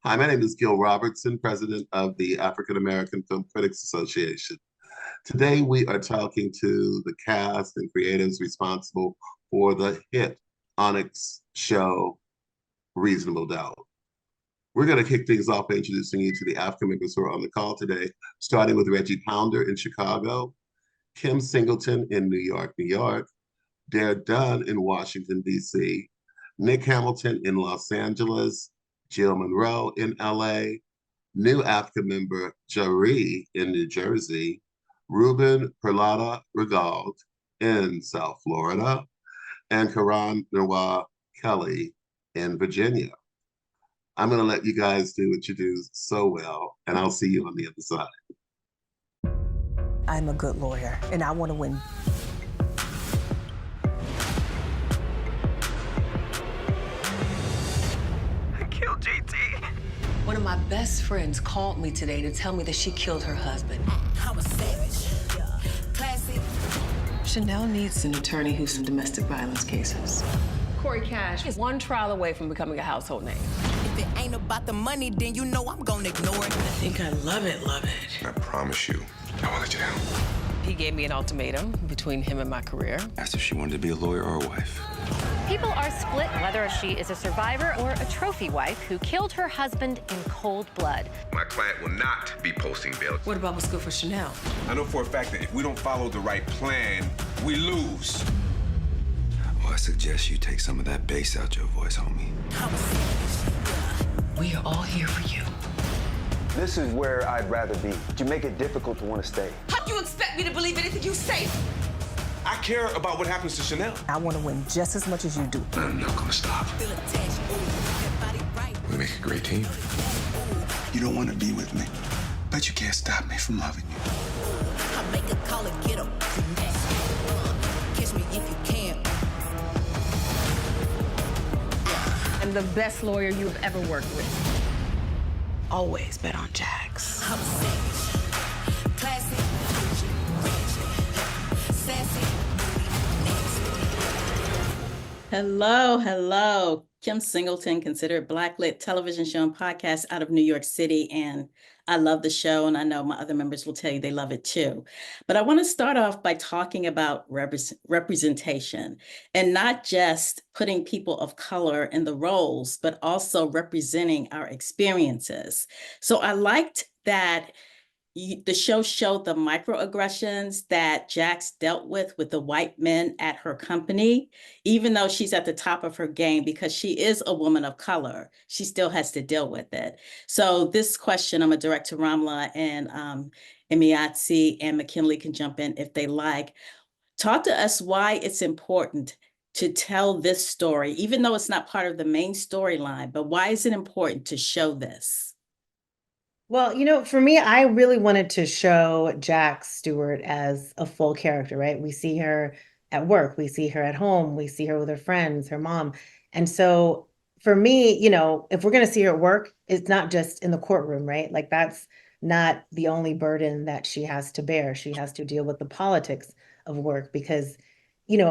Hi, my name is Gil Robertson, president of the African American Film Critics Association. Today, we are talking to the cast and creatives responsible for the hit Onyx show, Reasonable Doubt. We're going to kick things off by introducing you to the AAFCA members who are on the call today, starting with Reggie Pounder in Chicago, Kim Singleton in New York, New York, Dare Dunn in Washington, D.C., Nick Hamilton in Los Angeles, Jill Monroe in LA, new AAFCA member Jaree in New Jersey, Ruben Perlada Regald in South Florida, and Karan Noah Kelly in Virginia. I'm going to let you guys do what you do so well, and I'll see you on the other side. I'm a good lawyer, and I want to win. I killed JT. One of my best friends called me today to tell me that she killed her husband. I'm a savage. Classy. Chanel needs an attorney who's in domestic violence cases. Corey Cash is one trial away from becoming a household name. If it ain't about the money, then you know I'm gonna ignore it. I think I love it. I promise you, I won't let you down. He gave me an ultimatum between him and my career. Asked if she wanted to be a lawyer or a wife. People are split whether she is a survivor or a trophy wife who killed her husband in cold blood. My client will not be posting bail. What about what's good for Chanel? I know for a fact that if we don't follow the right plan, we lose. Well, I suggest you take some of that bass out your voice, homie. I'm a savage. We are all here for you. This is where I'd rather be. You make it difficult to want to stay. How do you expect me to believe anything you say? I care about what happens to Chanel. I want to win just as much as you do. I'm not gonna stop. Feel attached. Ooh, that body right. We make a great team. You don't want to be with me, but you can't stop me from loving you. I make a call and get 'em. Kiss me if you can. I'm the best lawyer you've ever worked with. Always bet on Jax. I'm a savage. Classy. Sassy. Hello. Kim Singleton, considered Blacklit television show and podcast out of New York City. And I love the show, and I know my other members will tell you they love it too. But I want to start off by talking about representation, and not just putting people of color in the roles, but also representing our experiences. So I liked that the show showed the microaggressions that Jax dealt with the white men at her company. Even though she's at the top of her game, because she is a woman of color, she still has to deal with it. So this question, I'm gonna direct to Raamla, and Emayatzy and McKinley can jump in if they like. Talk to us why it's important to tell this story, even though it's not part of the main storyline, but why is it important to show this? Well, for me, I really wanted to show Jax Stewart as a full character, right? We see her at work, we see her at home, we see her with her friends, her mom. And so for me, if we're going to see her at work, it's not just in the courtroom, right? Like that's not the only burden that she has to bear. She has to deal with the politics of work because,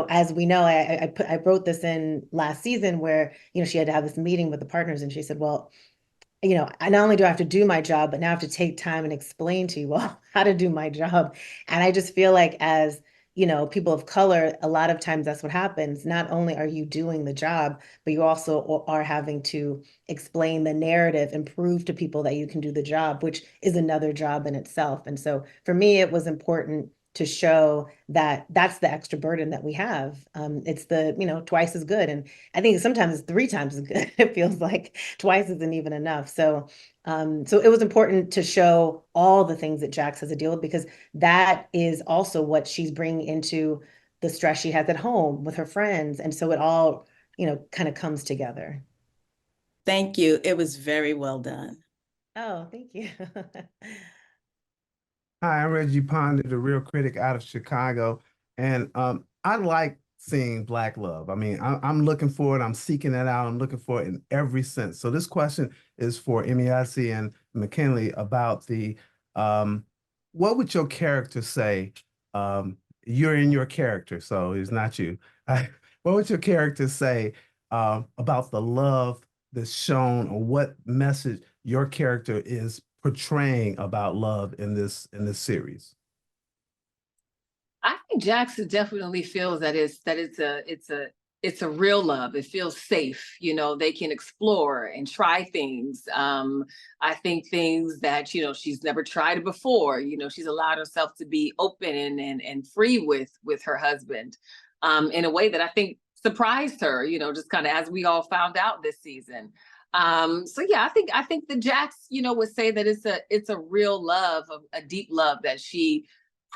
as we know, I wrote this in last season where, she had to have this meeting with the partners, and she said, well, I not only do I have to do my job, but now I have to take time and explain to you all how to do my job. And I just feel like as, people of color, a lot of times that's what happens. Not only are you doing the job, but you also are having to explain the narrative and prove to people that you can do the job, which is another job in itself. And so for me, it was important to show that that's the extra burden that we have. It's twice as good. And I think sometimes it's 3 times as good. It feels like twice isn't even enough. So it was important to show all the things that Jax has to deal with, because that is also what she's bringing into the stress she has at home with her friends. And so it all, kind of comes together. Thank you. It was very well done. Oh, thank you. Hi, I'm Reggie Pounder, the real critic out of Chicago. And I like seeing Black love. I mean, I'm looking for it. I'm seeking it out. I'm looking for it in every sense. So this question is for Emayatzy and McKinley about what would your character say? You're in your character, so it's not you. What would your character say about the love that's shown, or what message your character is portraying about love in this series? I think Jackson definitely feels that it's a real love. It feels safe. You know, they can explore and try things. I think things that, you know, she's never tried before. You know, she's allowed herself to be open and free with her husband in a way that I think surprised her, you know, just kind of as we all found out this season. So yeah, I think the Jax, you know, would say that it's a real love, a deep love that she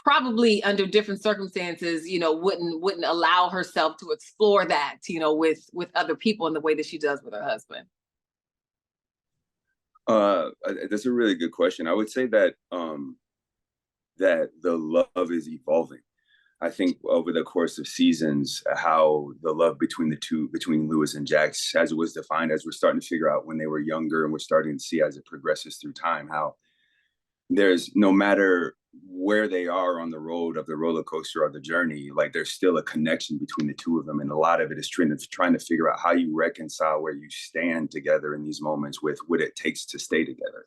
probably under different circumstances, you know, wouldn't allow herself to explore that, you know, with other people in the way that she does with her husband. That's a really good question. I would say that that the love is evolving. I think over the course of seasons, how the love between Lewis and Jax, as it was defined, as we're starting to figure out when they were younger, and we're starting to see as it progresses through time, how there's, no matter where they are on the road of the roller coaster or the journey, like there's still a connection between the two of them. And a lot of it is trying to figure out how you reconcile where you stand together in these moments with what it takes to stay together.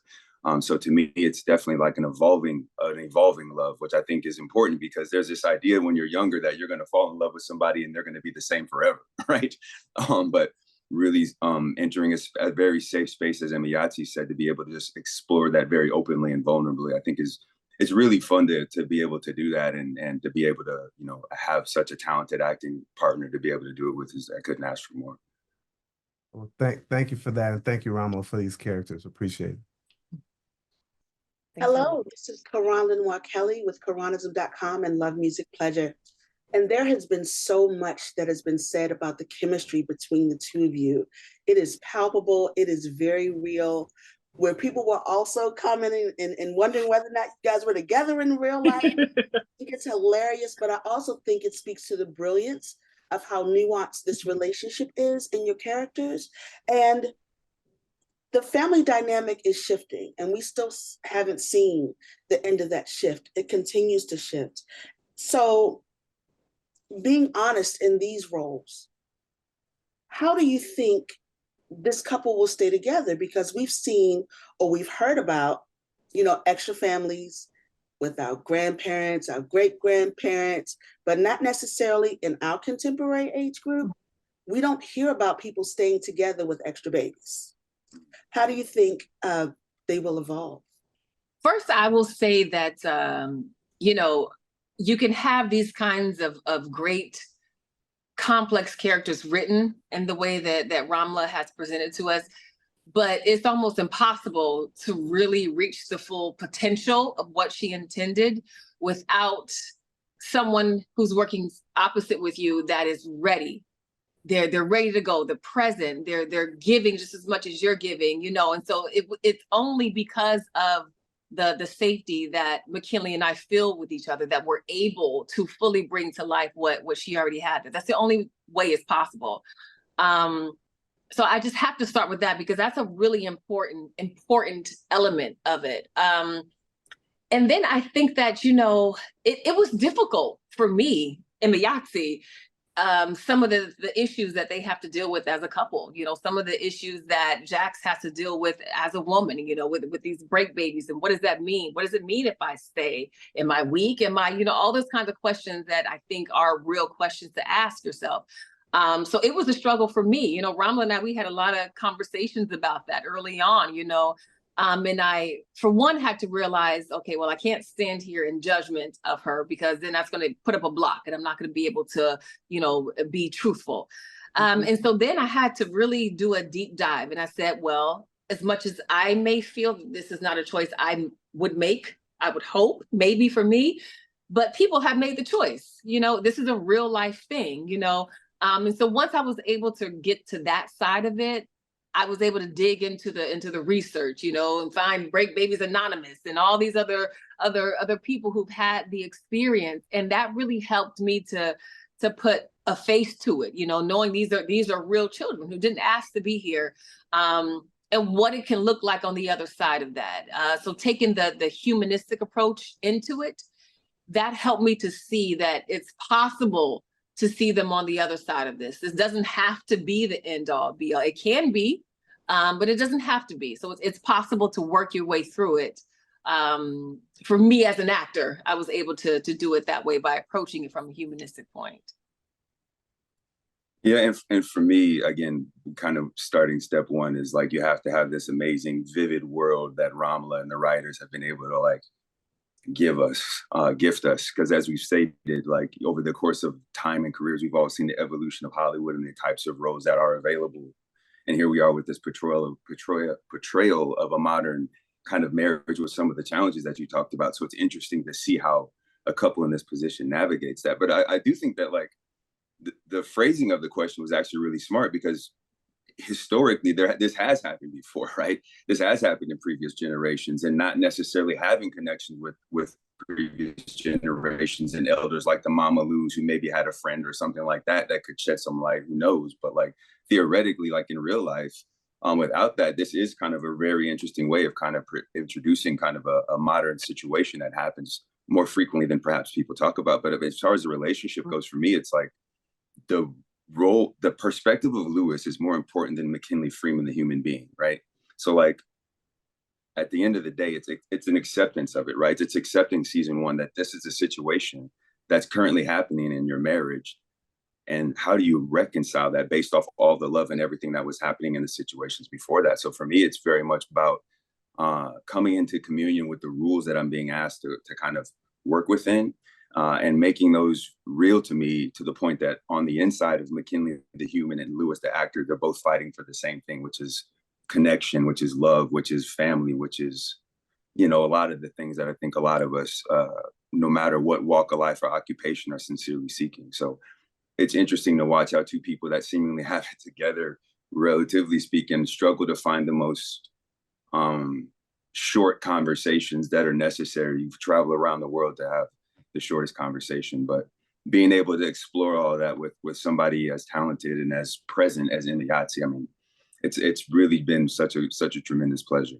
So to me, it's definitely like an evolving love, which I think is important, because there's this idea when you're younger that you're going to fall in love with somebody and they're going to be the same forever, right? But really entering a very safe space, as Emayatzy said, to be able to just explore that very openly and vulnerably, I think it's really fun to be able to do that, and to be able to, you know, have such a talented acting partner to be able to do it with. I couldn't ask for more. Well, thank you for that, and thank you, Raamla, for these characters. Appreciate it. Hello, this is Karan Kelly with Karanism.com and Love Music Pleasure. And there has been so much that has been said about the chemistry between the two of you. It is palpable, it is very real, where people were also commenting and wondering whether or not you guys were together in real life. I think it's hilarious, but I also think it speaks to the brilliance of how nuanced this relationship is in your characters. And the family dynamic is shifting, and we still haven't seen the end of that shift. It continues to shift. So being honest in these roles, how do you think this couple will stay together? Because we've seen, or we've heard about, you know, extra families with our grandparents, our great-grandparents, but not necessarily in our contemporary age group. We don't hear about people staying together with extra babies. How do you think they will evolve? First, I will say that, you know, you can have these kinds of great complex characters written in the way that Raamla has presented to us, but it's almost impossible to really reach the full potential of what she intended without someone who's working opposite with you that is ready. They're ready to go. They're present. They're giving just as much as you're giving, you know. And so it's only because of the safety that McKinley and I feel with each other that we're able to fully bring to life what she already had. That's the only way it's possible. So I just have to start with that, because that's a really important element of it. And then I think that, you know, it was difficult for me, Emayatzy, some of the issues that they have to deal with as a couple, you know, some of the issues that Jax has to deal with as a woman, you know, with these break babies. And what does that mean? What does it mean if I stay? Am I weak? Am I, you know, all those kinds of questions that I think are real questions to ask yourself. So it was a struggle for me. You know, Raamla and I, we had a lot of conversations about that early on, you know. And I, for one, had to realize, okay, well, I can't stand here in judgment of her, because then that's going to put up a block and I'm not going to be able to, you know, be truthful. And so then I had to really do a deep dive. And I said, well, as much as I may feel that this is not a choice I would make, I would hope maybe for me, but people have made the choice. You know, this is a real life thing, you know. And so once I was able to get to that side of it, I was able to dig into the research, you know, and find Break Babies Anonymous and all these other people who've had the experience. And that really helped me to put a face to it, you know, knowing these are real children who didn't ask to be here, and what it can look like on the other side of that. So taking the humanistic approach into it, that helped me to see that it's possible to see them on the other side of this. This doesn't have to be the end all be all. It can be, but it doesn't have to be. So it's possible to work your way through it. For me as an actor, I was able to do it that way by approaching it from a humanistic point. Yeah, and for me, again, kind of starting step one is like you have to have this amazing, vivid world that Raamla and the writers have been able to like gift us. Because as we've stated, like over the course of time and careers, we've all seen the evolution of Hollywood and the types of roles that are available. And here we are with this portrayal of a modern kind of marriage with some of the challenges that you talked about. So it's interesting to see how a couple in this position navigates that. But I do think that like the phrasing of the question was actually really smart, because historically this has happened before, right? This has happened in previous generations, and not necessarily having connections with previous generations and elders like the Mama Lou's who maybe had a friend or something like that that could shed some light, who knows? But like theoretically, like in real life, without that, this is kind of a very interesting way of kind of introducing kind of a modern situation that happens more frequently than perhaps people talk about. But as far as the relationship goes, for me, it's like the perspective of Lewis is more important than McKinley Freeman, the human being, right? So like at the end of the day, it's an acceptance of it, right? It's accepting season one that this is a situation that's currently happening in your marriage. And how do you reconcile that based off all the love and everything that was happening in the situations before that? So for me, it's very much about coming into communion with the rules that I'm being asked to kind of work within, and making those real to me, to the point that on the inside of McKinley, the human, and Lewis, the actor, they're both fighting for the same thing, which is connection, which is love, which is family, which is, you know, a lot of the things that I think a lot of us, no matter what walk of life or occupation, are sincerely seeking. So it's interesting to watch how two people that seemingly have it together, relatively speaking, struggle to find the most short conversations that are necessary. You've traveled around the world to have the shortest conversation, but being able to explore all of that with somebody as talented and as present as Emayatzy, I mean, it's really been such a tremendous pleasure.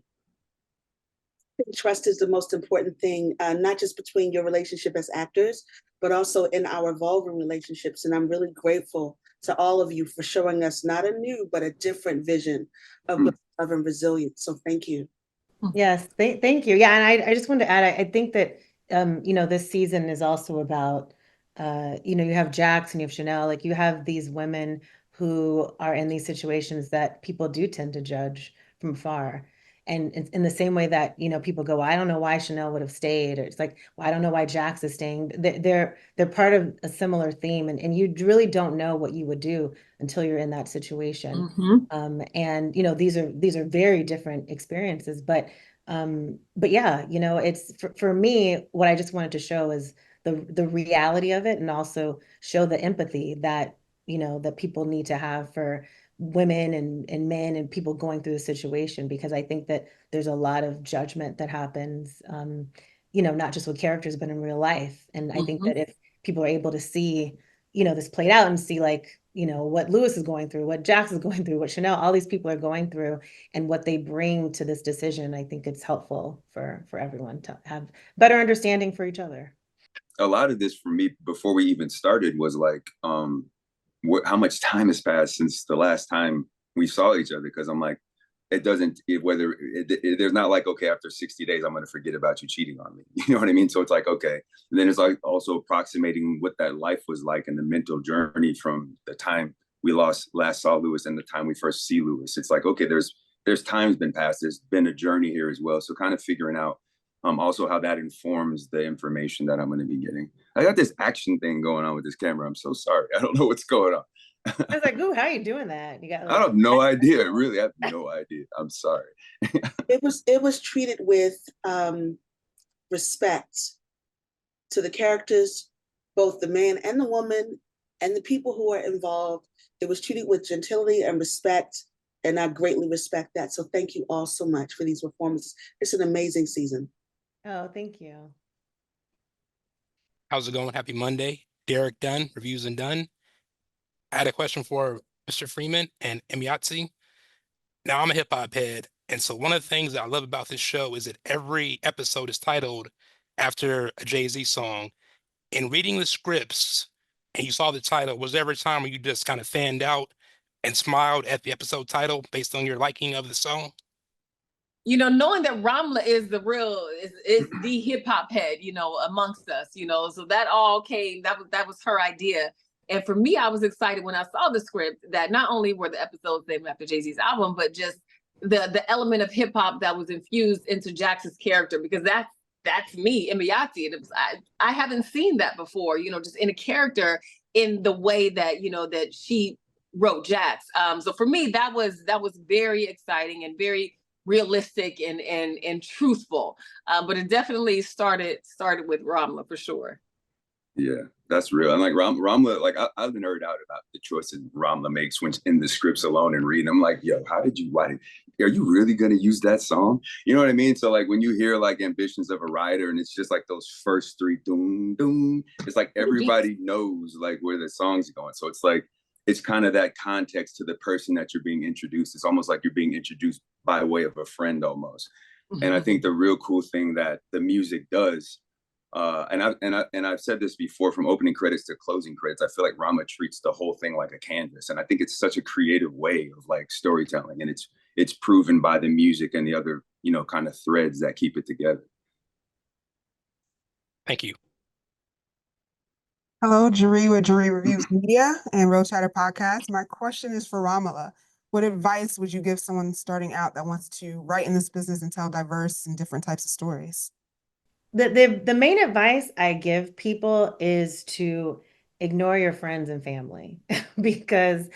Trust is the most important thing, not just between your relationship as actors, but also in our evolving relationships. And I'm really grateful to all of you for showing us not a new, but a different vision of love and resilience. So thank you. Yes, thank you. Yeah, and I just wanted to add, I think that you know, this season is also about you know, you have Jax and you have Chanel, like you have these women who are in these situations that people do tend to judge from afar. And in the same way that, you know, people go, well, I don't know why Chanel would have stayed, or it's like, well, I don't know why Jax is staying. They're part of a similar theme, and you really don't know what you would do until you're in that situation. And you know, these are very different experiences, but yeah, you know, it's for me, what I just wanted to show is the reality of it, and also show the empathy that, you know, that people need to have for women and men and people going through the situation, because I think that there's a lot of judgment that happens, you know, not just with characters, but in real life. And I think that if people are able to see, you know, this played out and see, like, you know, what Lewis is going through, what Jax is going through, what Chanel, all these people are going through, and what they bring to this decision, I think it's helpful for everyone to have better understanding for each other. A lot of this for me before we even started was like, how much time has passed since the last time we saw each other? Because I'm like, there's not like, okay, after 60 days, I'm going to forget about you cheating on me. You know what I mean? So it's like, okay. And then it's like also approximating what that life was like and the mental journey from the time we last saw Lewis and the time we first see Lewis. It's like, okay, there's time's been passed. There's been a journey here as well. So kind of figuring out also how that informs the information that I'm going to be getting. I got this action thing going on with this camera. I'm so sorry. I don't know what's going on. I was like, ooh, how are you doing that? You got I have no idea. Really, I have no idea. I'm sorry. It was treated with respect to the characters, both the man and the woman, and the people who are involved. It was treated with gentility and respect, and I greatly respect that. So thank you all so much for these performances. It's an amazing season. Oh, thank you. How's it going? Happy Monday. Derek Dunn, Reviews and Done. I had a question for Mr. Freeman and Emayatzy. Now, I'm a hip hop head, and so one of the things that I love about this show is that every episode is titled after a Jay-Z song. In reading the scripts and you saw the title, was there ever a time where you just kind of fanned out and smiled at the episode title based on your liking of the song? You know, knowing that Raamla is is the hip hop head, amongst us, so that all came, that was her idea. And for me, I was excited when I saw the script that not only were the episodes named after Jay-Z's album, but just the element of hip hop that was infused into Jax's character, because that's me, Emayatzy. And I haven't seen that before, just in a character in the way that, that she wrote Jax. So for me, that was very exciting and very realistic and truthful. But it definitely started with Raamla for sure. Yeah, that's real. And like Raamla, like I've been nerd out about the choices Raamla makes when in the scripts alone and reading. I'm like, yo, how did you write it? Are you really gonna use that song? You know what I mean? So like when you hear like Ambitions of a Writer and it's just like those first three doom doom, it's like everybody knows like where the song's going. So it's like it's kind of that context to the person that you're being introduced. It's almost like you're being introduced by way of a friend almost. Mm-hmm. And I think the real cool thing that the music does, and I've said this before, from opening credits to closing credits, I feel like Raamla treats the whole thing like a canvas. And I think it's such a creative way of like storytelling. And it's proven by the music and the other, kind of threads that keep it together. Thank you. Hello, Jeree with Jeree Reviews Media and Road Chatter Podcast. My question is for Raamla. What advice would you give someone starting out that wants to write in this business and tell diverse and different types of stories? The main advice I give people is to ignore your friends and family because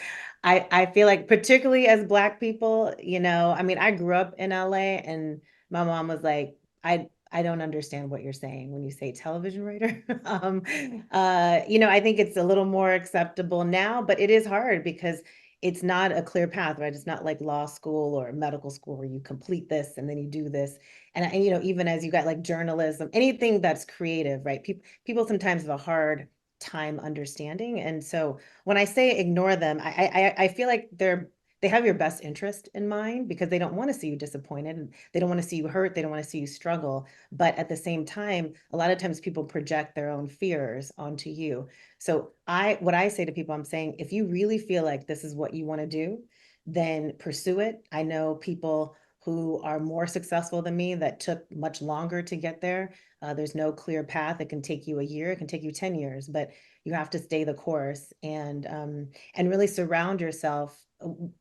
I feel like, particularly as Black people, I mean, I grew up in LA and my mom was like, I don't understand what you're saying when you say television writer. I think it's a little more acceptable now, but it is hard because it's not a clear path, right? It's not like law school or medical school where you complete this and then you do this. And even as you got like journalism, anything that's creative, right? People sometimes have a hard time understanding. And so when I say ignore them, I feel like they have your best interest in mind because they don't want to see you disappointed and they don't want to see you hurt. They don't want to see you struggle. But at the same time, a lot of times people project their own fears onto you. So what I say to people, I'm saying, if you really feel like this is what you want to do, then pursue it. I know people who are more successful than me that took much longer to get there. There's no clear path. It can take you a year, it can take you 10 years, but you have to stay the course and really surround yourself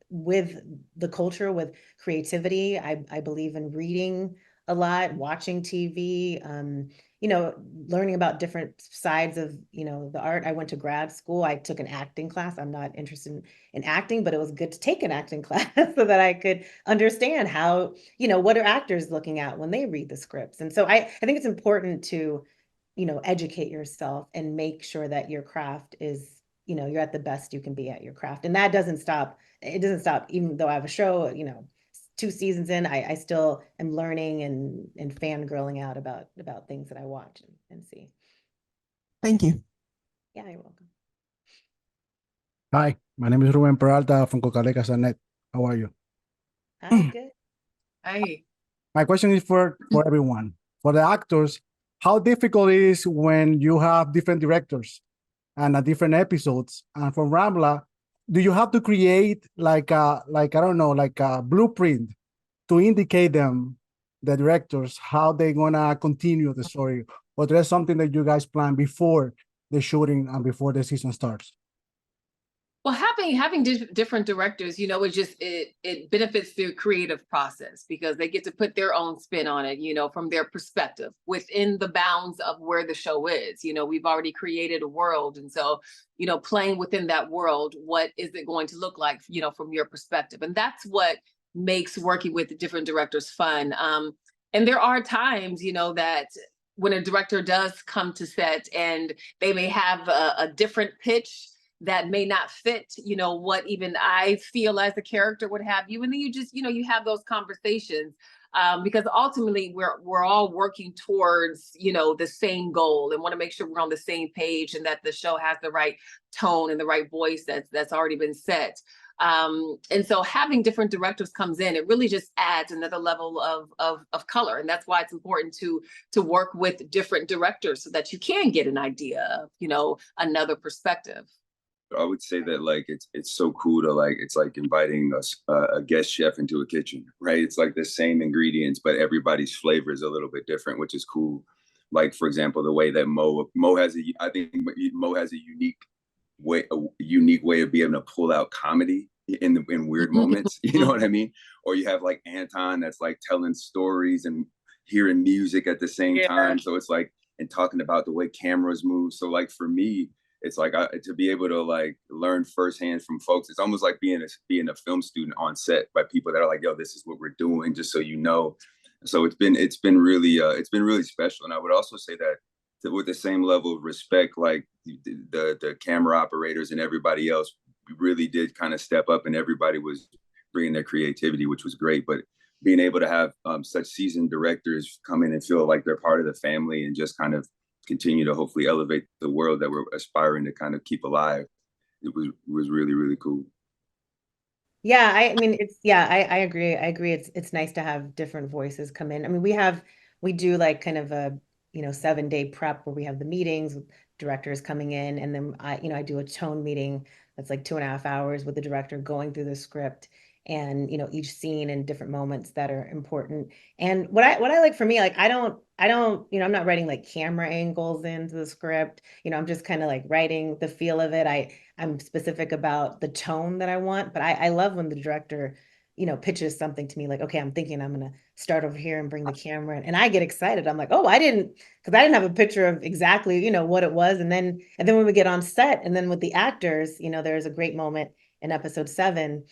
with the culture, with creativity. I believe in reading a lot, watching TV, learning about different sides of, the art. I went to grad school. I took an acting class. I'm not interested in acting, but it was good to take an acting class so that I could understand how, what are actors looking at when they read the scripts. And so I think it's important to, educate yourself and make sure that your craft is, you're at the best you can be at your craft. And that doesn't stop. It doesn't stop, even though I have a show, 2 seasons in, I still am learning and fangirling out about things that I watch and see. Thank you. Yeah, you're welcome. Hi, my name is Ruben Peralta from Cocaleca.net. How are you? Hi, good. Hi. My question is for everyone. For the actors, how difficult it is when you have different directors and different episodes? And for Raamla, do you have to create like a blueprint to indicate them, the directors, how they're gonna continue the story? Or there's something that you guys plan before the shooting and before the season starts? Well, having different directors, it benefits their creative process because they get to put their own spin on it, from their perspective within the bounds of where the show is. We've already created a world. And so, playing within that world, what is it going to look like, from your perspective? And that's what makes working with different directors fun. And there are times, that when a director does come to set and they may have a different pitch that may not fit, what even I feel as a character would have you. And then you just, you have those conversations because ultimately we're all working towards, the same goal and want to make sure we're on the same page and that the show has the right tone and the right voice that's already been set. And so having different directors comes in, it really just adds another level of color. And that's why it's important to work with different directors so that you can get an idea of, another perspective. I would say that like it's so cool to like it's like inviting a guest chef into a kitchen, right? It's like the same ingredients, but everybody's flavor is a little bit different, which is cool. Like for example, the way that Mo has I think Mo has a unique way of being able to pull out comedy in weird moments. You know what I mean? Or you have like Anton that's like telling stories and hearing music at the same time. So it's like, and talking about the way cameras move. So like for me, it's like to be able to like learn firsthand from folks. It's almost like being a film student on set by people that are like, yo, this is what we're doing, just so you know. So it's been really special. And I would also say that with the same level of respect, like the camera operators and everybody else really did kind of step up, and everybody was bringing their creativity, which was great. But being able to have such seasoned directors come in and feel like they're part of the family and just kind of continue to hopefully elevate the world that we're aspiring to kind of keep alive, it was really, really cool. Yeah, I mean, I agree. I agree. It's nice to have different voices come in. I mean, we do like kind of a, 7-day prep where we have the meetings with directors coming in, and then I do a tone meeting that's like 2.5 hours with the director going through the script and, each scene and different moments that are important. And what I like for me, like I don't, I'm not writing like camera angles into the script. I'm just kind of like writing the feel of it. I'm specific about the tone that I want, but I love when the director, pitches something to me like, okay, I'm thinking I'm going to start over here and bring the camera in. And I get excited. I'm like, oh, because I didn't have a picture of exactly, what it was. And then when we get on set and then with the actors, there's a great moment in episode 7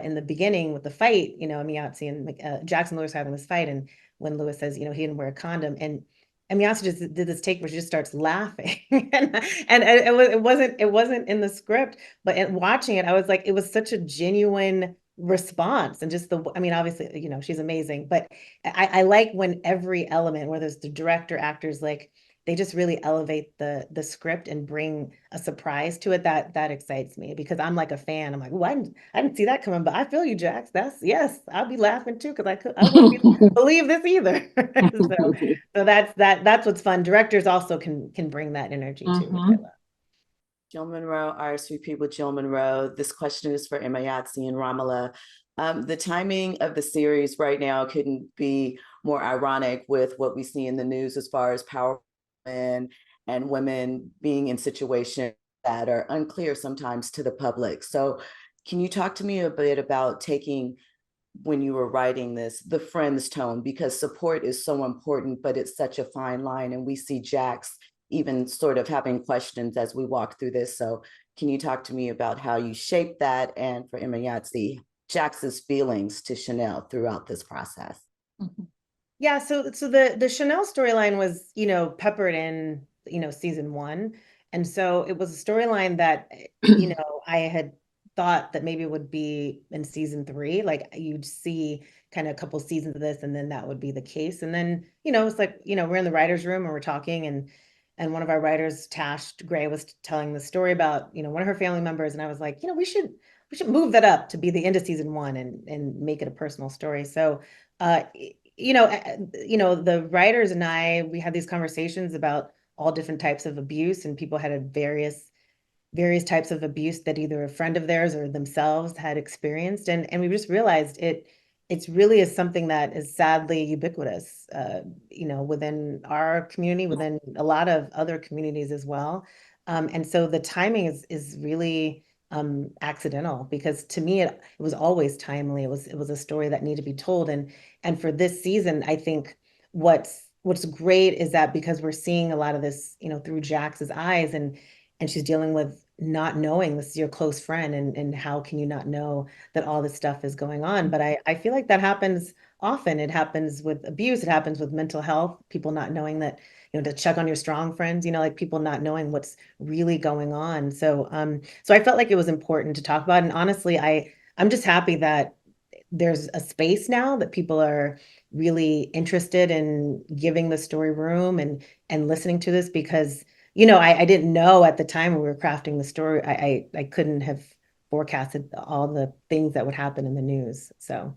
in the beginning with the fight, Emayatzy and Jackson Lewis having this fight. And when Lewis says, he didn't wear a condom, and Emayatzy just did this take where she just starts laughing, and it wasn't in the script, but in watching it, I was like, it was such a genuine response, and just obviously, she's amazing, but I like when every element, whether it's the director, actors, like they just really elevate the script and bring a surprise to it. That excites me because I'm like a fan. I'm like, oh, I didn't see that coming, but I feel you, Jax. Yes, I'll be laughing too because I wouldn't believe this either. So that's what's fun. Directors also can bring that energy too, which I love. Jill Monroe, RSVP with Jill Monroe. This question is for Emayatzy and Raamla. The timing of the series right now couldn't be more ironic with what we see in the news as far as power and women being in situations that are unclear sometimes to the public. So can you talk to me a bit about taking, when you were writing this, the friends tone, because support is so important, but it's such a fine line. And we see Jax even sort of having questions as we walk through this. So can you talk to me about how you shaped that, and for Emayatzy, Jax's feelings to Chanel throughout this process? Yeah, so the Chanel storyline was, peppered in, season 1. And so it was a storyline that, I had thought that maybe it would be in season 3. Like you'd see kind of a couple seasons of this and then that would be the case. And then, it's like, we're in the writer's room and we're talking, and one of our writers, Tash Gray, was telling the story about, one of her family members. And I was like, we should move that up to be the end of season 1 and make it a personal story. So, the writers and we had these conversations about all different types of abuse, and people had various types of abuse that either a friend of theirs or themselves had experienced. And we just realized it's really is something that is sadly ubiquitous, within our community, within a lot of other communities as well. And so the timing is really accidental, because to me it was always timely. It was a story that needed to be told, and for this season, I think what's great is that because we're seeing a lot of this, through Jax's eyes, and she's dealing with not knowing, this is your close friend, and how can you not know that all this stuff is going on? But I feel like that happens often. It happens with abuse, it happens with mental health, people not knowing that, to check on your strong friends, like people not knowing what's really going on. So I felt like it was important to talk about. And honestly, I'm just happy that there's a space now that people are really interested in giving the story room and listening to this, because I didn't know at the time when we were crafting the story, I couldn't have forecasted all the things that would happen in the news. So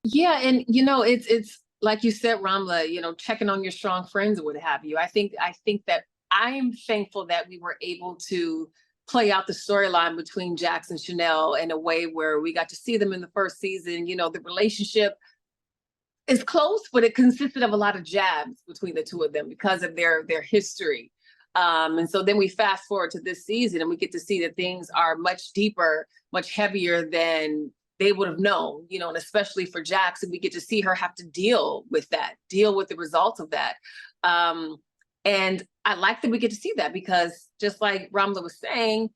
yeah, and it's like you said, Raamla, checking on your strong friends or what have you. I think that I'm thankful that we were able to play out the storyline between Jax and Chanel in a way where we got to see them in the first season. You know, the relationship is close, but it consisted of a lot of jabs between the two of them because of their history. And so then we fast forward to this season and we get to see that things are much deeper, much heavier than they would have known, you know, and especially for Jax, and we get to see her have to deal with that, deal with the results of that. And I like that we get to see that because just like Raamla was saying,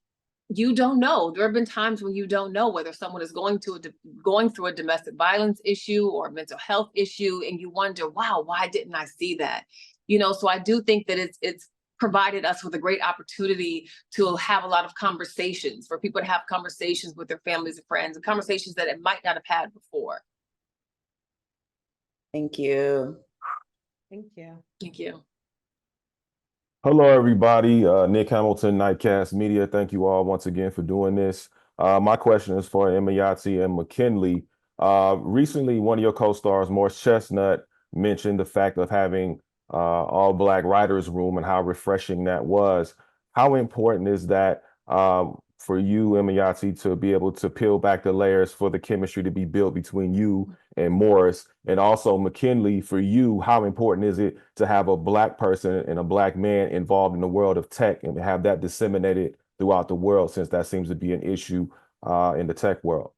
you don't know. There have been times when you don't know whether someone is going through a domestic violence issue or a mental health issue, and you wonder, wow, why didn't I see that? You know, so I do think that it's provided us with a great opportunity to have a lot of conversations, for people to have conversations with their families and friends, and conversations that it might not have had before. Thank you. Thank you. Thank you. Hello, everybody. Nick Hamilton, Nightcast Media. Thank you all once again for doing this. My question is for Emayatzy and McKinley. Recently, one of your co-stars, Morris Chestnut, mentioned the fact of having all Black writers' room and how refreshing that was. How important is that for you, Emayatzy, to be able to peel back the layers for the chemistry to be built between you and Morris? And also, McKinley, for you, how important is it to have a Black person and a Black man involved in the world of tech and have that disseminated throughout the world, since that seems to be an issue in the tech world?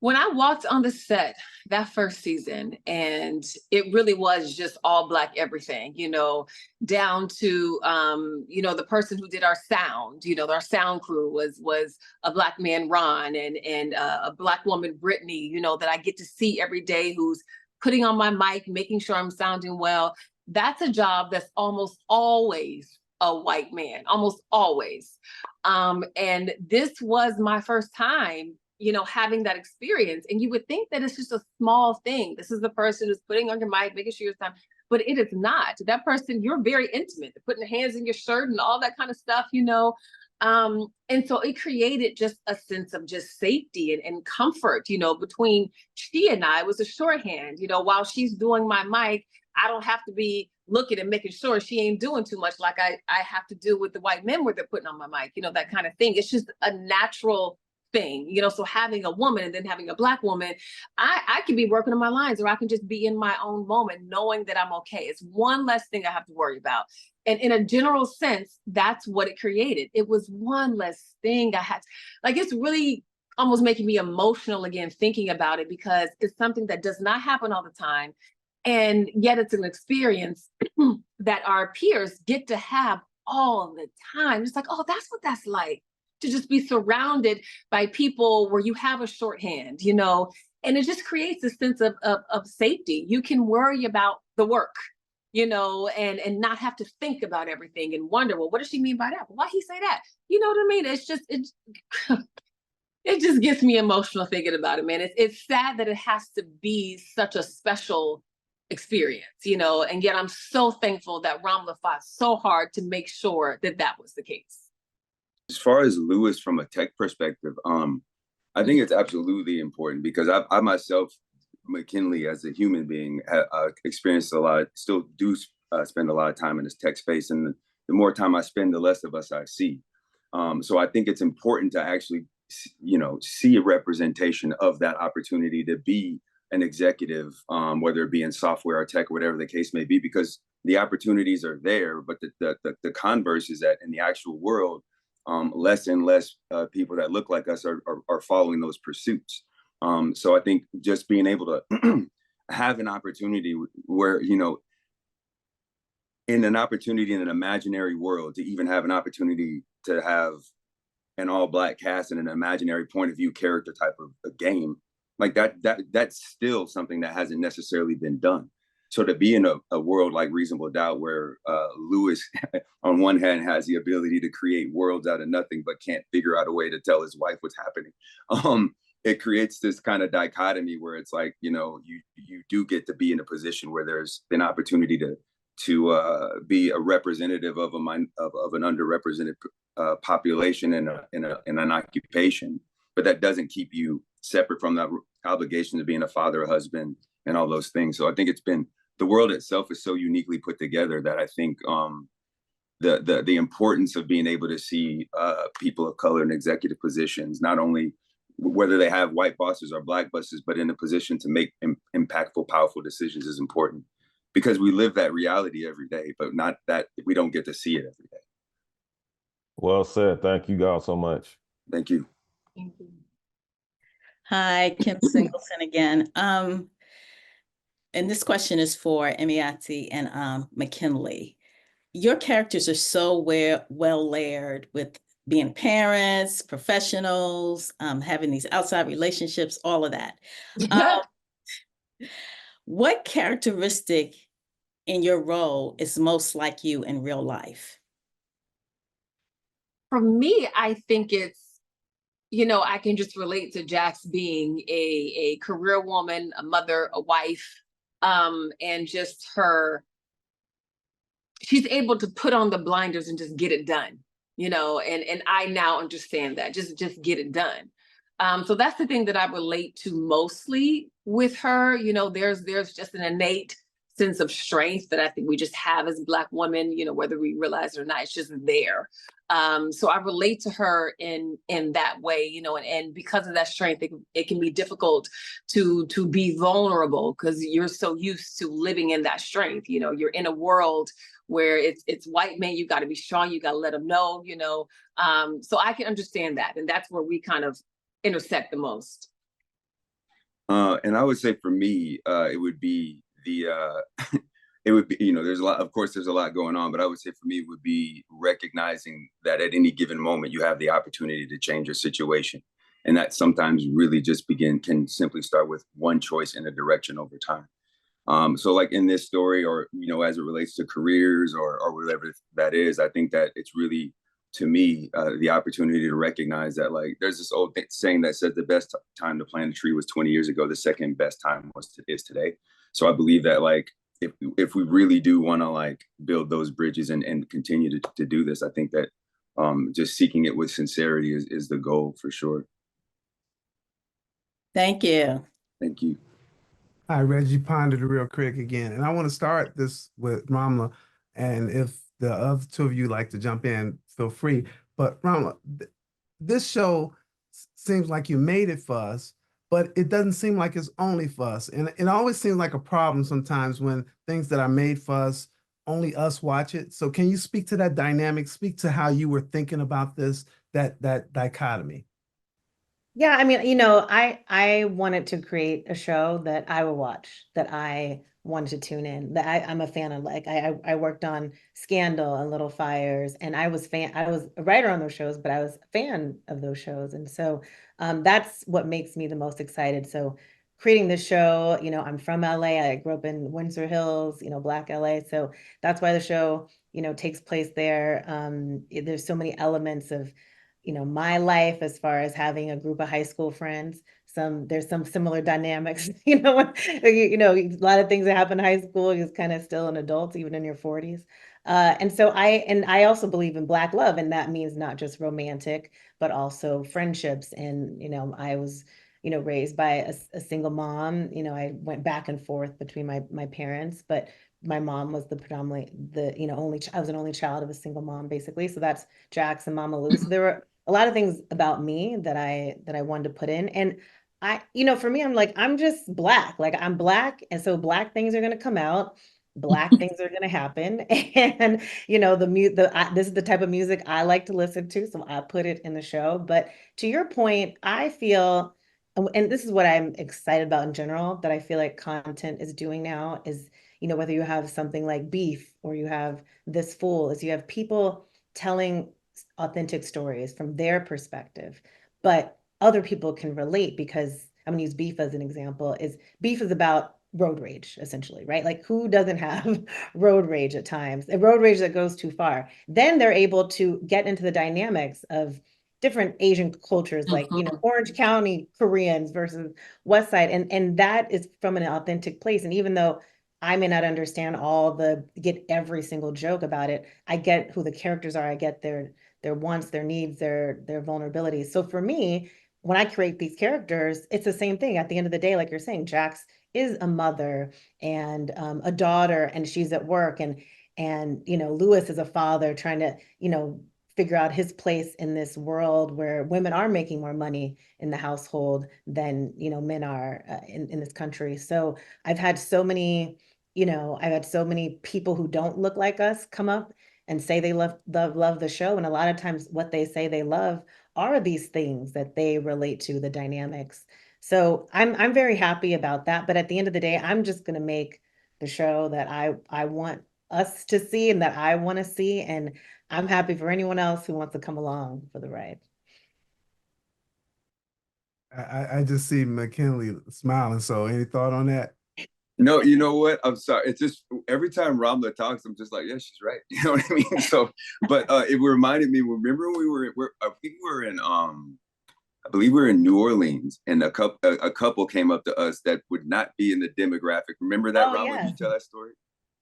When I walked on the set that first season, and it really was just all Black everything, you know, down to, you know, the person who did our sound, you know, our sound crew was a Black man, Ron, and a Black woman, Brittany, you know, that I get to see every day, who's putting on my mic, making sure I'm sounding well. That's a job that's almost always a white man, almost always. And this was my first time, you know, having that experience. And you would think that it's just a small thing. This is the person who's putting on your mic, making sure it's time, but it is not. That person, you're very intimate. They're putting their hands in your shirt and all that kind of stuff, you know. And so it created just a sense of just safety and comfort, you know, between she and I. It was a shorthand, you know, while she's doing my mic, I don't have to be looking and making sure she ain't doing too much like I have to do with the white men where they're putting on my mic, you know, that kind of thing. It's just a natural thing, you know. So having a woman and then having a Black woman, I can be working on my lines, or I can just be in my own moment knowing that I'm okay. It's one less thing I have to worry about. And in a general sense, that's what it created. It was one less thing I had to, like, it's really almost making me emotional again thinking about it, because it's something that does not happen all the time. And yet it's an experience that our peers get to have all the time. It's like, oh, that's what that's like, to just be surrounded by people where you have a shorthand, you know, and it just creates a sense of safety. You can worry about the work, you know, and not have to think about everything and wonder, well, what does she mean by that? Why he say that? You know what I mean? It's just, it just gets me emotional thinking about it, man. It's sad that it has to be such a special experience, you know, and yet I'm so thankful that Raamla fought so hard to make sure that that was the case. As far as Lewis from a tech perspective, I think it's absolutely important, because I myself, McKinley, as a human being, experienced a lot, still do spend a lot of time in this tech space. And the more time I spend, the less of us I see. So I think it's important to actually, you know, see a representation of that opportunity to be an executive, whether it be in software or tech, or whatever the case may be, because the opportunities are there. But the converse is that in the actual world, less and less people that look like us are following those pursuits. So I think just being able to have an opportunity where, you know, in an opportunity in an imaginary world, to even have an opportunity to have an all Black cast and an imaginary point of view character type of a game, like that's still something that hasn't necessarily been done. So to be in a world like Reasonable Doubt, where Lewis, on one hand, has the ability to create worlds out of nothing, but can't figure out a way to tell his wife what's happening, it creates this kind of dichotomy where it's like, you know, you do get to be in a position where there's an opportunity to be a representative of an underrepresented population in an occupation, but that doesn't keep you separate from that obligation to being a father, a husband, and all those things. So I think the world itself is so uniquely put together that I think the importance of being able to see people of color in executive positions, not only whether they have white bosses or black bosses, but in a position to make impactful, powerful decisions is important, because we live that reality every day, but not that we don't get to see it every day. Well said. Thank you guys so much. Thank you. Thank you. Hi, Kim Singleton again. And this question is for Emayatzy and McKinley. Your characters are so well layered with being parents, professionals, having these outside relationships, all of that. What characteristic in your role is most like you in real life? For me, I think it's, I can just relate to Jax being a career woman, a mother, a wife, and just she's able to put on the blinders and just get it done, and I now understand that, just get it done. So that's the thing that I relate to mostly with her. There's just an innate sense of strength that I think we just have as Black women, whether we realize it or not, it's just there. So I relate to her in that way, and because of that strength, it can be difficult to be vulnerable because you're so used to living in that strength. You're in a world where it's white men, you got to be strong, you got to let them know, so I can understand that, and that's where we kind of intersect the most. And I would say for me, it would be it would be, there's a lot, of course, there's a lot going on, but I would say for me, it would be recognizing that at any given moment, you have the opportunity to change your situation. And that sometimes really just can simply start with one choice in a direction over time. So like in this story, or, as it relates to careers or whatever that is, I think that it's really, to me, the opportunity to recognize that, like, there's this old saying that says the best time to plant a tree was 20 years ago. The second best time is today. So I believe that, like, if we really do want to, like, build those bridges and continue to do this, I think that just seeking it with sincerity is the goal for sure. Thank you. Thank you. Hi, Reggie Ponder, the Real Critic again. And I want to start this with Raamla. And if the other two of you like to jump in, feel free. But Raamla, this show seems like you made it for us, but it doesn't seem like it's only for us. And it always seems like a problem sometimes when things that are made for us, only us watch it. So can you speak to that dynamic, speak to how you were thinking about this, that dichotomy? Yeah, I mean, I wanted to create a show that I would watch, that I wanted to tune in, that I'm a fan of. Like I worked on Scandal and Little Fires, and I was a writer on those shows, but I was a fan of those shows. And so that's what makes me the most excited. So creating this show, I'm from LA. I grew up in Windsor Hills, Black LA. So that's why the show, takes place there. There's so many elements of my life as far as having a group of high school friends. There's some similar dynamics, a lot of things that happen in high school, you're kind of still an adult, even in your 40s. And so I also believe in Black love, and that means not just romantic, but also friendships. And, I was, raised by a single mom. I went back and forth between my parents, but my mom was I was an only child of a single mom, basically. So that's Jax and Mama Lou. So there were a lot of things about me that I wanted to put in. And for me, I'm just Black. Like, I'm Black. And so Black things are going to come out. Black things are going to happen. And, this is the type of music I like to listen to. So I put it in the show. But to your point, I feel, and this is what I'm excited about in general, that I feel like content is doing now is, whether you have something like Beef or you have This Fool, is you have people telling authentic stories from their perspective, but other people can relate, because I'm gonna use Beef as an example. Beef is about road rage, essentially, right? Like, who doesn't have road rage at times? A road rage that goes too far. Then they're able to get into the dynamics of different Asian cultures, like, Orange County Koreans versus West Side. And that is from an authentic place. And even though I may not understand get every single joke about it, I get who the characters are. I get their wants, their needs, their vulnerabilities. So for me, when I create these characters, it's the same thing. At the end of the day, like you're saying, Jax is a mother and a daughter, and she's at work. And And, Lewis is a father trying to, figure out his place in this world where women are making more money in the household than, men are in this country. So I've had so many, people who don't look like us come up and say they love the show. And a lot of times what they say they love are these things that they relate to, the dynamics. So I'm very happy about that. But at the end of the day, I'm just gonna make the show that I want us to see and that I want to see. And I'm happy for anyone else who wants to come along for the ride. I just see McKinley smiling. So any thought on that? No, you know what? I'm sorry. It's just every time Raamla talks, I'm just like, yeah, she's right. You know what I mean? So, but it reminded me. Remember when I think we were in I believe we were in New Orleans, and a couple came up to us that would not be in the demographic. Remember that, Raamla? Yes. Can you tell that story?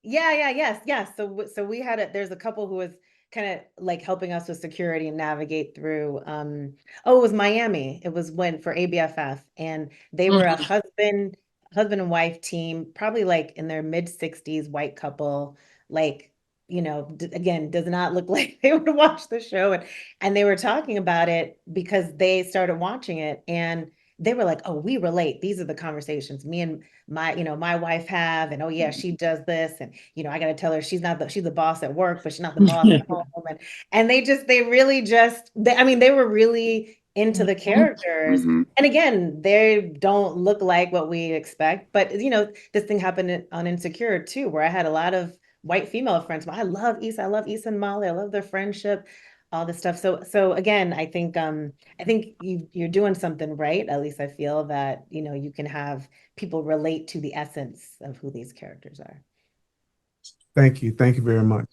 Yes. So we had there's a couple who was kind of like helping us with security and navigate through. It was Miami. It was for ABFF, and they were a husband and wife team, probably like in their mid-60s, white couple, like, again, does not look like they would watch the show. And they were talking about it because they started watching it, and they were like, oh, we relate. These are the conversations me and my wife have. And oh yeah, she does this. And, I got to tell her she's the boss at work, but she's not the boss at home. And they were really into the characters. And again, they don't look like what we expect, but this thing happened on Insecure too, where I had a lot of white female friends. I love Issa and Molly. I love their friendship, all this stuff. So again, I think you're doing something right. At least I feel that, you can have people relate to the essence of who these characters are. Thank you. Thank you very much.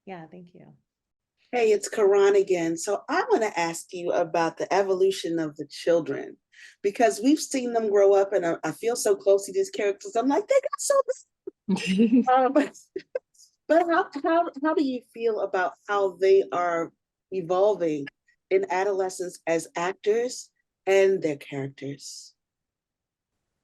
Yeah, thank you. Hey, it's Karan again. So I want to ask you about the evolution of the children, because we've seen them grow up, and I feel so close to these characters. I'm like, they got so big. But how do you feel about how they are evolving in adolescence as actors and their characters?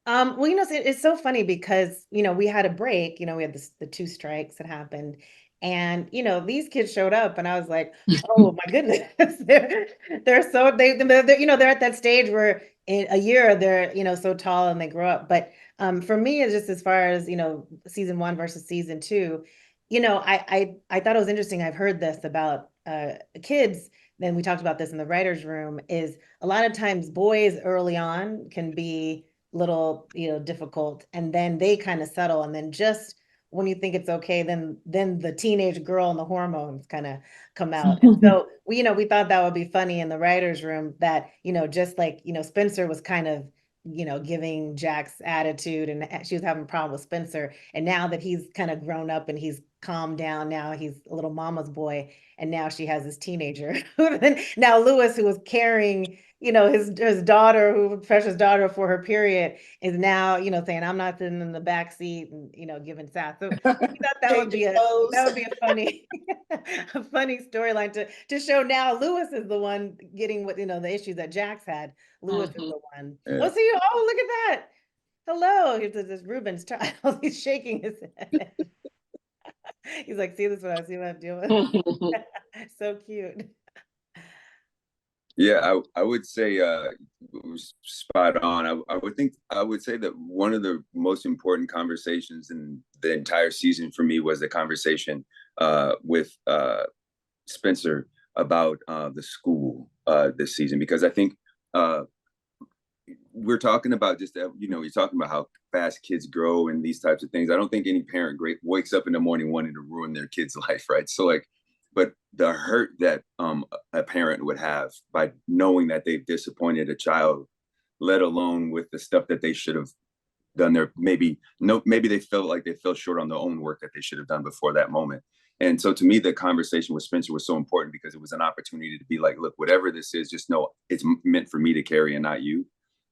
Well, it's so funny because, we had a break, we had the 2 strikes that happened. And, these kids showed up and I was like, oh my goodness, they're at that stage where in a year they're, so tall and they grow up. But for me, it's just as far as, season 1 versus season 2, I thought it was interesting. I've heard this about kids. Then we talked about this in the writer's room, is a lot of times boys early on can be little, difficult, and then they kind of settle, and then just when you think it's okay, then the teenage girl and the hormones kind of come out. And so we thought that would be funny in the writer's room, that just like Spencer was kind of giving Jack's attitude, and she was having a problem with Spencer, and now that he's kind of grown up and he's calmed down, now he's a little mama's boy, and now she has this teenager. Now Lewis, who was carrying his daughter, precious daughter, for her period, is now saying, I'm not sitting in the back seat, and giving sass. So we thought that would be a funny a funny storyline to show. Now Lewis is the one getting what the issues that Jax had. Lewis is the one. Yeah. Well, see, oh, look at that. Hello, here's this Ruben's child. He's shaking his head. He's like, see what I'm doing. So cute. Yeah, I would say it was spot on. I would say that one of the most important conversations in the entire season for me was the conversation with Spencer about the school this season, because I think we're talking about just you're talking about how fast kids grow and these types of things. I don't think any parent wakes up in the morning wanting to ruin their kid's life, right? So like, but the hurt that a parent would have by knowing that they've disappointed a child, let alone with the stuff that they should have done there, maybe they felt like they fell short on their own work that they should have done before that moment. And so to me, the conversation with Spencer was so important, because it was an opportunity to be like, look, whatever this is, just know it's meant for me to carry and not you,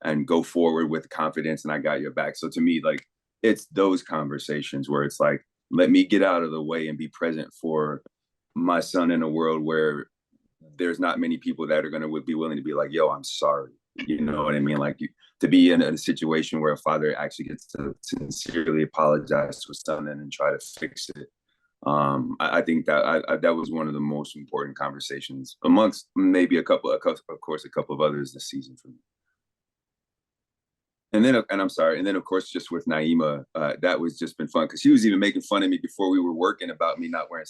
and go forward with confidence, and I got your back. So to me, like, it's those conversations where it's like, let me get out of the way and be present for my son in a world where there's not many people that are going to be willing to be like, yo, I'm sorry. You know what I mean? Like, to be in a situation where a father actually gets to sincerely apologize to his son and try to fix it. I think that that was one of the most important conversations amongst maybe a couple of others this season for me. And then, and I'm sorry, and then of course, just with Naima, that was just been fun because she was even making fun of me before we were working about me not wearing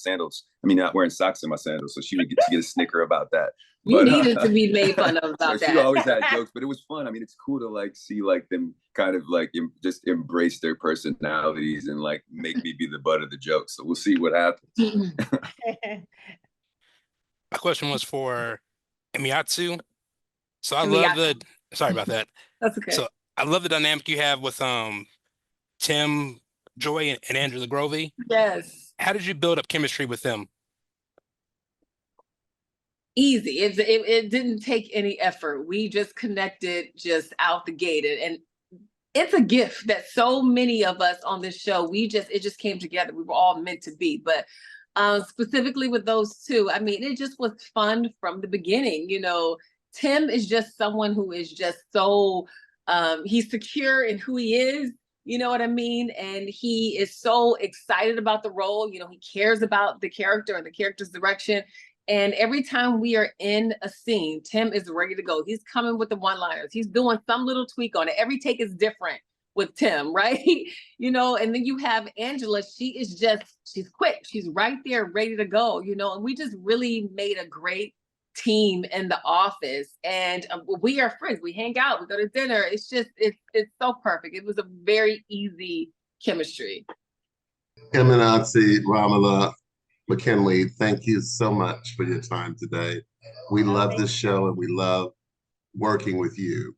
not wearing socks in my sandals. So she would get to get a snicker about that. You needed to be made fun of about so that. She always had jokes, but it was fun. I mean, it's cool to like see like them kind of like just embrace their personalities and like make me be the butt of the joke. So we'll see what happens. My question was for Emayatzy. So I love sorry about that. That's okay. So I love the dynamic you have with Tim, Joy, and Angela Grovey. Yes. How did you build up chemistry with them? Easy. It didn't take any effort. We just connected just out the gate. And it's a gift that so many of us on this show, it just came together. We were all meant to be. But specifically with those two, I mean, it just was fun from the beginning. You know, Tim is just someone who is just so, he's secure in who he is. You know what I mean? And he is so excited about the role. You know, he cares about the character and the character's direction. And every time we are in a scene, Tim is ready to go. He's coming with the one-liners. He's doing some little tweak on it. Every take is different with Tim, right? You know, and then you have Angela. She's quick. She's right there, ready to go, you know, and we just really made a great team in the office. And we are friends. We hang out, we go to dinner. It's just, it's so perfect. It was a very easy chemistry. Emayatzy, Raamla, McKinley, thank you so much for your time today. We love this show and we love working with you.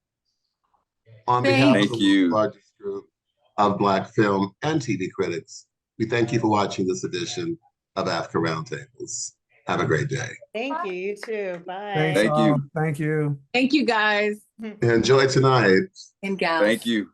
On behalf of the largest group of Black film and TV critics, we thank you for watching this edition of AAFCA Roundtables. Have a great day. Thank you. You too. Bye. Thanks, Thank you. Thank you. Thank you, guys. Enjoy tonight. And gals. Thank you.